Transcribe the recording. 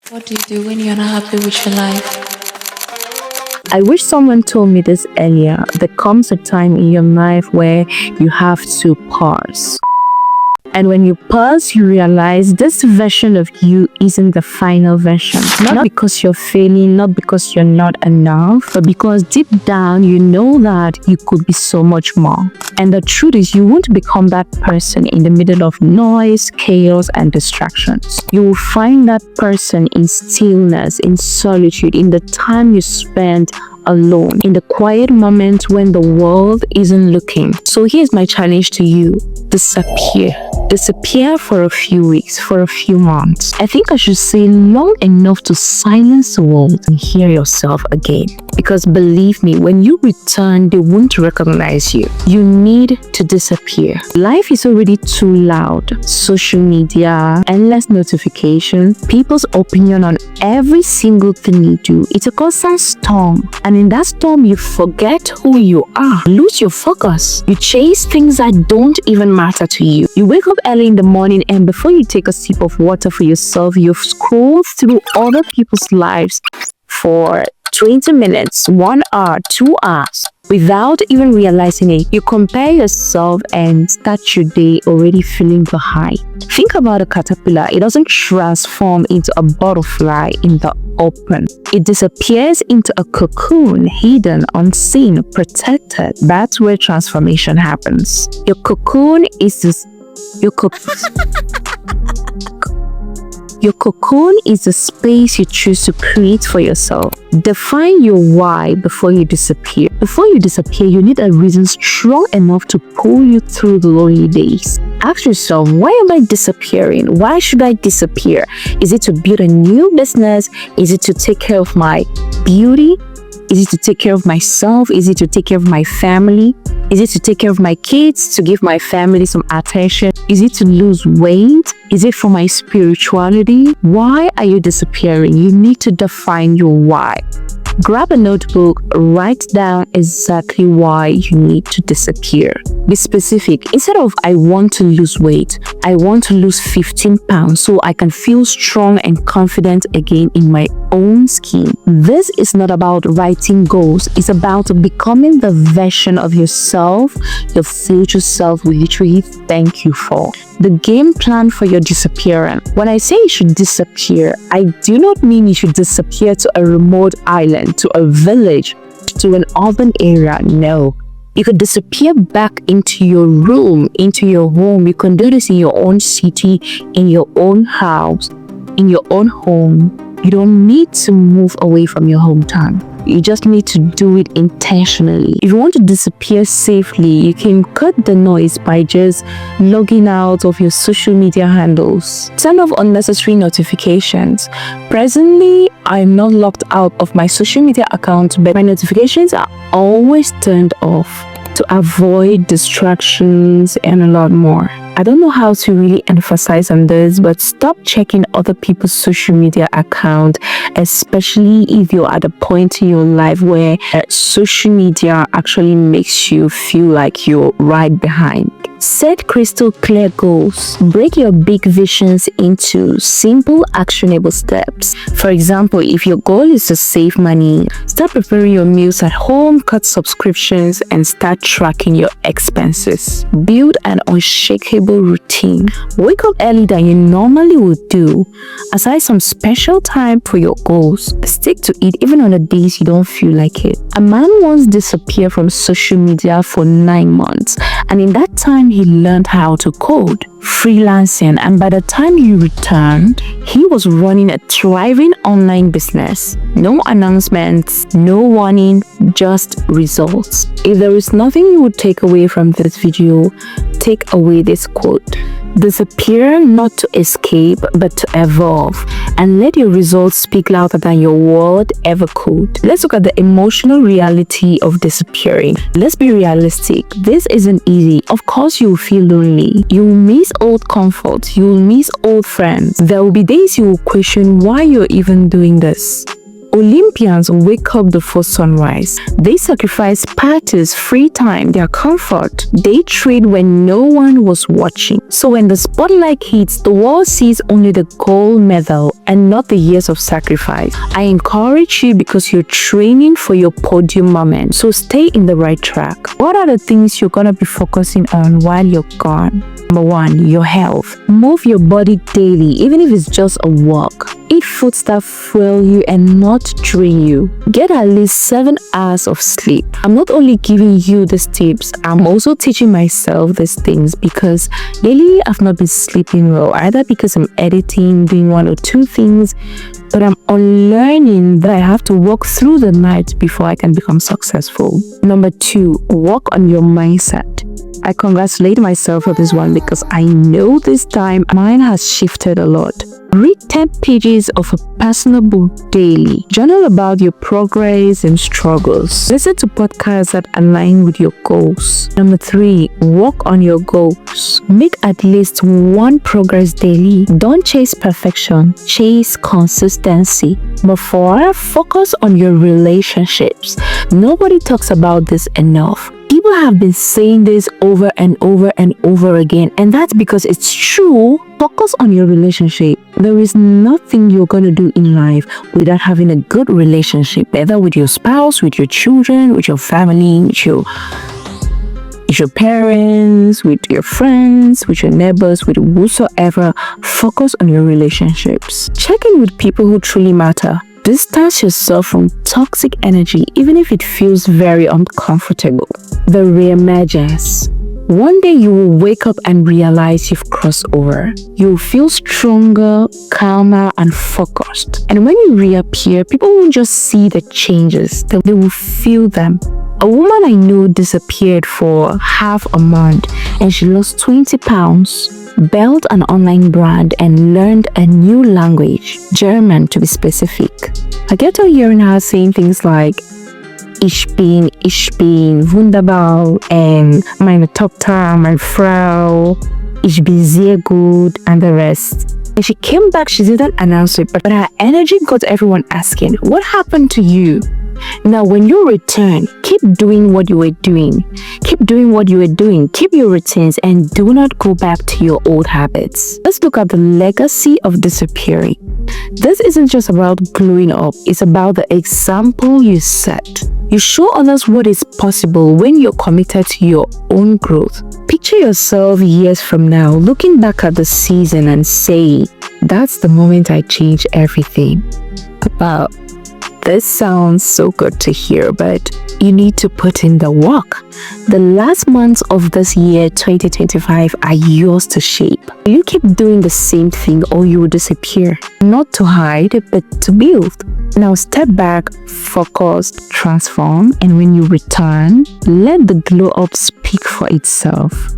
What do you do when you're not happy with your life? I wish someone told me this earlier. There comes a time in your life where you have to pause. And when you pause, you realize this version of you isn't the final version. Not because you're failing, not because you're not enough, but because deep down you know that you could be so much more. And the truth is, you won't become that person in the middle of noise, chaos, and distractions. You will find that person in stillness, in solitude, in the time you spend alone, in the quiet moment when the world isn't looking. So here's my challenge to you. Disappear. Disappear for a few weeks, for a few months. I think I should say long enough to silence the world and hear yourself again. Because believe me, when you return, they won't recognize you. You need to disappear. Life is already too loud. Social media, endless notification, people's opinion on every single thing you do. It's a constant storm. And in that storm, you forget who you are. Lose your focus. You chase things that don't even matter to you. You wake up early in the morning, and before you take a sip of water for yourself, you've scrolled through other people's lives for 20 minutes, 1 hour, 2 hours, without even realizing it. You compare yourself and start your day already feeling behind. Think about a caterpillar. It doesn't transform into a butterfly in the open. It disappears into a cocoon, hidden, unseen, protected. That's where transformation happens. Your cocoon is Your cocoon is the space you choose to create for yourself. Define your why before you disappear. Before you disappear, you need a reason strong enough to pull you through the lonely days. Ask yourself, why am I disappearing? Why should I disappear? Is it to build a new business? Is it to take care of my beauty? Is it to take care of myself? Is it to take care of my family? Is it to take care of my kids, to give my family some attention? Is it to lose weight? Is it for my spirituality? Why are you disappearing? You need to define your why. Grab a notebook, write down exactly why you need to disappear. Be specific. Instead of I want to lose weight, I want to lose 15 pounds so I can feel strong and confident again in my own skin. This is not about writing goals. It's about becoming the version of yourself your future self will literally thank you for. The game plan for your disappearance. When I say you should disappear, I do not mean you should disappear to a remote island, to a village, to an urban area. No. You could disappear back into your room, into your home. You can do this in your own city, in your own house, in your own home. You don't need to move away from your hometown. You just need to do it intentionally. If you want to disappear safely, you can cut the noise by just logging out of your social media handles. Turn off unnecessary notifications. Presently, I'm not logged out of my social media account, but my notifications are always turned off to avoid distractions and a lot more. I don't know how to really emphasize on this, but stop checking other people's social media account, especially if you're at a point in your life where social media actually makes you feel like you're right behind. Set crystal clear goals. Break your big visions into simple, actionable steps. For example, if your goal is to save money, start preparing your meals at home, cut subscriptions, and start tracking your expenses. Build an unshakable routine. Wake up early than you normally would do. Aside some special time for your goals. Stick to it even on the days you don't feel like it. A man once disappeared from social media for 9 months, and in that time he learned how to code, freelancing, and by the time he returned, he was running a thriving online business. No announcements, no warning, just results. If there is nothing you would take away from this video, take away this quote. Disappear not to escape, but to evolve, and let your results speak louder than your word ever could. Let's look at the emotional reality of disappearing. Let's be realistic. This isn't easy. Of course, you will feel lonely. You will miss old comforts. You will miss old friends. There will be days you will question why you're even doing this. Olympians wake up before sunrise. They sacrifice parties, free time, their comfort. They train when no one was watching. So when the spotlight hits, the world sees only the gold medal and not the years of sacrifice. I encourage you because you're training for your podium moment. So stay in the right track. What are the things you're gonna be focusing on while you're gone? Number 1, your health. Move your body daily, even if it's just a walk. Eat foods that fuel you and not drain you. Get at least 7 hours of sleep. I'm not only giving you these tips, I'm also teaching myself these things because lately I've not been sleeping well, either because I'm editing, doing 1 or 2 things, but I'm unlearning that I have to walk through the night before I can become successful. Number 2, work on your mindset. I congratulate myself for this one because I know this time mine has shifted a lot. Read 10 pages of a personal book daily. Journal about your progress and struggles. Listen to podcasts that align with your goals. Number 3, work on your goals. Make at least 1 progress daily. Don't chase perfection, chase consistency. Number 4, focus on your relationships. Nobody talks about this enough. People have been saying this over and over and over again, and that's because it's true. Focus on your relationship. There is nothing you're going to do in life without having a good relationship, whether with your spouse, with your children, with your family, with your parents, with your friends, with your neighbors, with whosoever. Focus on your relationships. Check in with people who truly matter. Distance yourself from toxic energy, even if it feels very uncomfortable. The reemergence. One day you will wake up and realize you've crossed over. You will feel stronger, calmer, and focused. And when you reappear, people won't just see the changes, they will feel them. A woman I know disappeared for half a month and she lost 20 pounds, built an online brand, and learned a new language, German to be specific. I get to hearing her saying things like, Ich bin wunderbar, and meine Tochter, meine Frau, ich bin sehr gut, and the rest. When she came back, she didn't announce it, but her energy got everyone asking, what happened to you? Now, when you return, keep doing what you were doing. Keep doing what you were doing. Keep your routines and do not go back to your old habits. Let's look at the legacy of disappearing. This isn't just about glowing up. It's about the example you set. You show others what is possible when you're committed to your own growth. Picture yourself years from now, looking back at the season and saying, that's the moment I changed everything. Wow. This sounds so good to hear, but you need to put in the work. The last months of this year, 2025, are yours to shape. You keep doing the same thing or you will disappear. Not to hide, but to build. Now step back, focus, transform, and when you return, let the glow up speak for itself.